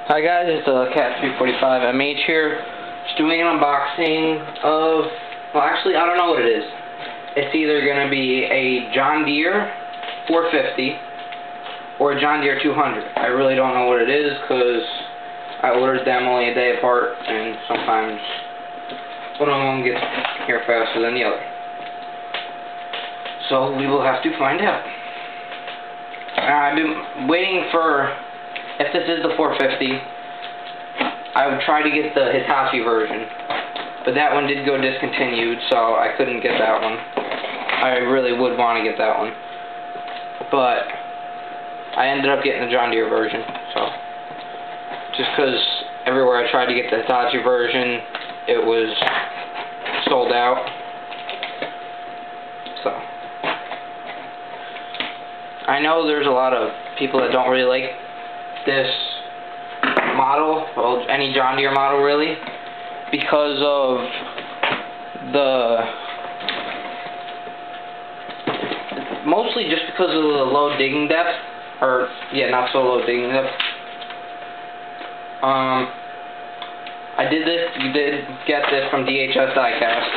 Hi guys, it's Cat 345 MH here. Just doing an unboxing of, well actually I don't know what it is. It's either going to be a John Deere 450 or a John Deere 200. I really don't know what it is because I ordered them only a day apart and sometimes one of them gets here faster than the other. So we will have to find out. I've been waiting for, if this is the 450, I would try to get the Hitachi version, but that one did go discontinued, so I couldn't get that one. I really would want to get that one, but I ended up getting the John Deere version, so just because everywhere I tried to get the Hitachi version, it was sold out, so I know there's a lot of people that don't really like this model, well, any John Deere model really, because of mostly just because of the low digging depth, or yeah, not so low digging depth. You did get this from DHS Diecast.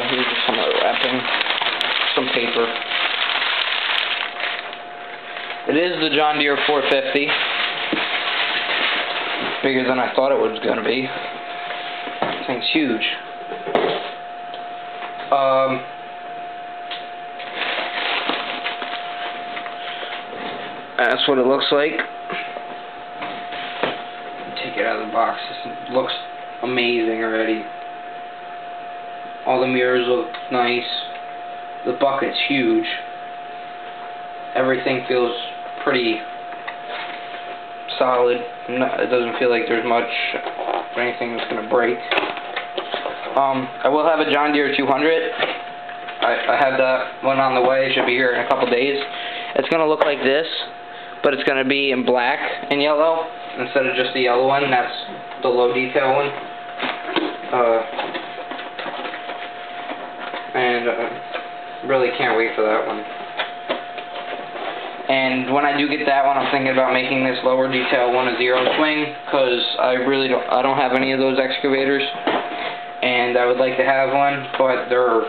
Here's just some other wrapping, some paper. It is the John Deere 450. Bigger than I thought it was going to be. This thing's huge. That's what it looks like. Take it out of the box. This looks amazing already. All the mirrors look nice. The bucket's huge. Everything feels pretty solid. It doesn't feel like there's much or anything that's going to break. I will have a John Deere 200. I had that one on the way. It should be here in a couple days. It's going to look like this, but it's going to be in black and yellow instead of just the yellow one. That's the low detail one. Really can't wait for that one. And when I do get that one, I'm thinking about making this lower detail one a zero swing, because I don't have any of those excavators, and I would like to have one, but they're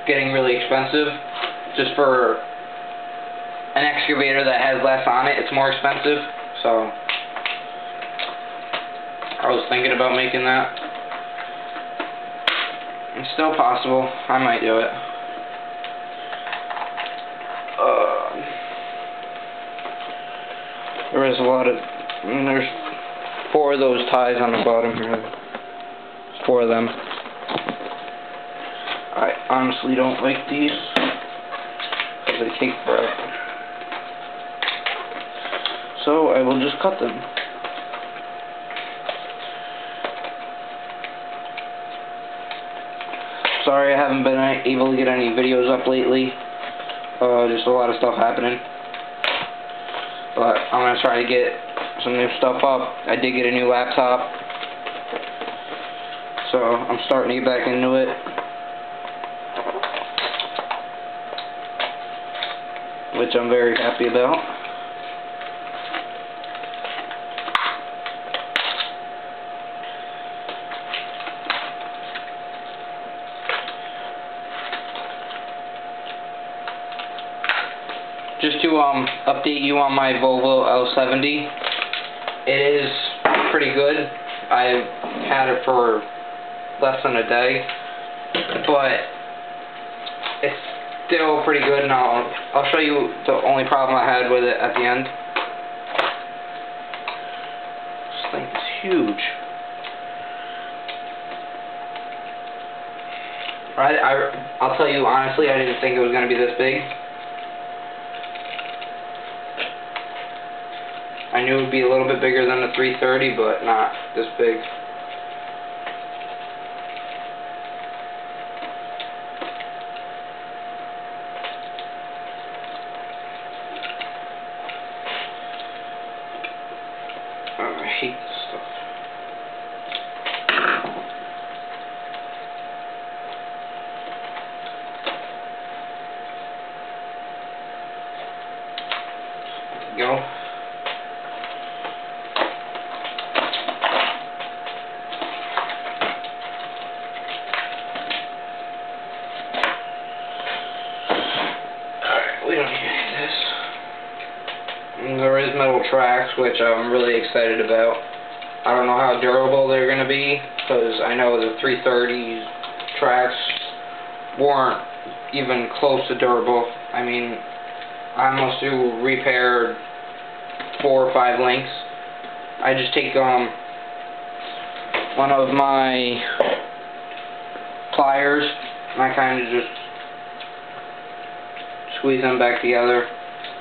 getting really expensive. Just for an excavator that has less on it, it's more expensive. So I was thinking about making that. It's still possible. I might do it. There's 4 of those ties on the bottom here. 4 of them. I honestly don't like these because they take forever. So I will just cut them. Sorry I haven't been able to get any videos up lately. Just a lot of stuff happening. But I'm going to try to get some new stuff up. I did get a new laptop, so I'm starting to get back into it. Which I'm very happy about. Just to update you on my Volvo L70, it is pretty good. I've had it for less than a day, but it's still pretty good, and I'll show you the only problem I had with it at the end. This thing is huge. I'll tell you honestly, I didn't think it was going to be this big. I knew it would be a little bit bigger than the 330, but not this big. Oh, I hate this stuff. There we go. There is metal tracks, which I'm really excited about. I don't know how durable they're going to be, because I know the 330's tracks weren't even close to durable. I mean, I must do repaired 4 or 5 links. I just take one of my pliers and I kind of just squeeze them back together.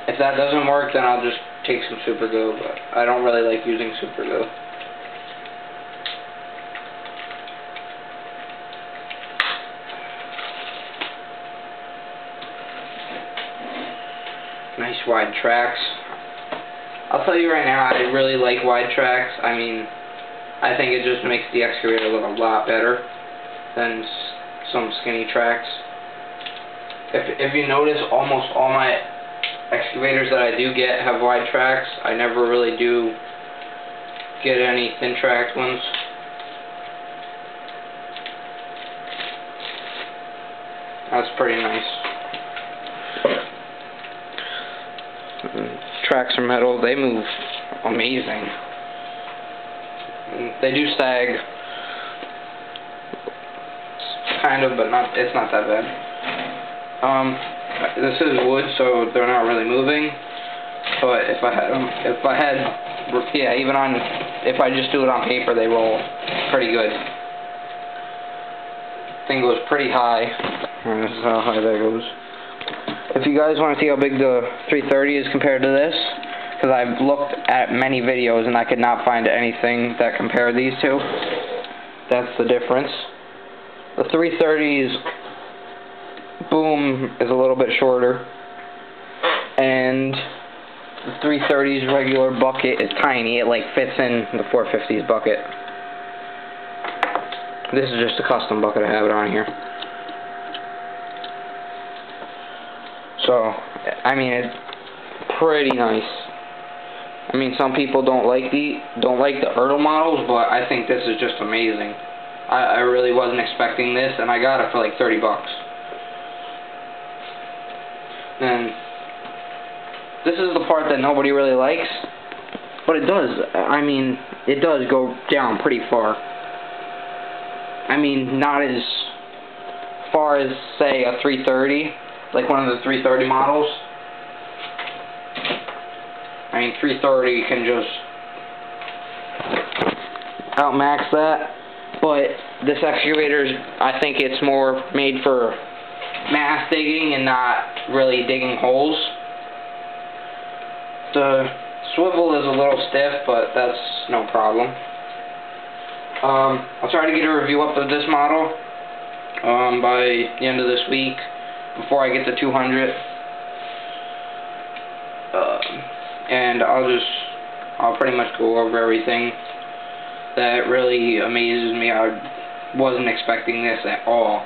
If that doesn't work, then I'll just take some super glue, but I don't really like using super glue. Nice wide tracks. I'll tell you right now, I really like wide tracks. I mean, I think it just makes the excavator look a lot better than some skinny tracks. If you notice, almost all my excavators that I do get have wide tracks. I never really do get any thin tracked ones. That's pretty nice. Tracks are metal, they move amazing. They do sag, kind of, but it's not that bad. This is wood, so they're not really moving. But if I just do it on paper, they roll pretty good. Thing goes pretty high. This is how high that goes. If you guys want to see how big the 330 is compared to this, because I've looked at many videos and I could not find anything that compared these two. That's the difference. The 330's boom is a little bit shorter, and the 330's regular bucket is tiny. It like fits in the 450's bucket. This is just a custom bucket. I have it on here. So, I mean, it's pretty nice. I mean, some people don't like the early models, but I think this is just amazing. I really wasn't expecting this, and I got it for like $30. And this is the part that nobody really likes, but it does. I mean, it does go down pretty far. I mean, not as far as, say, a 330, like one of the 330 models. I mean, 330 can just outmax that, but this excavator, I think it's more made for mass digging and not really digging holes. The swivel is a little stiff, but that's no problem. I'll try to get a review up of this model by the end of this week, before I get to 200. And I'll pretty much go over everything that really amazes me. I wasn't expecting this at all.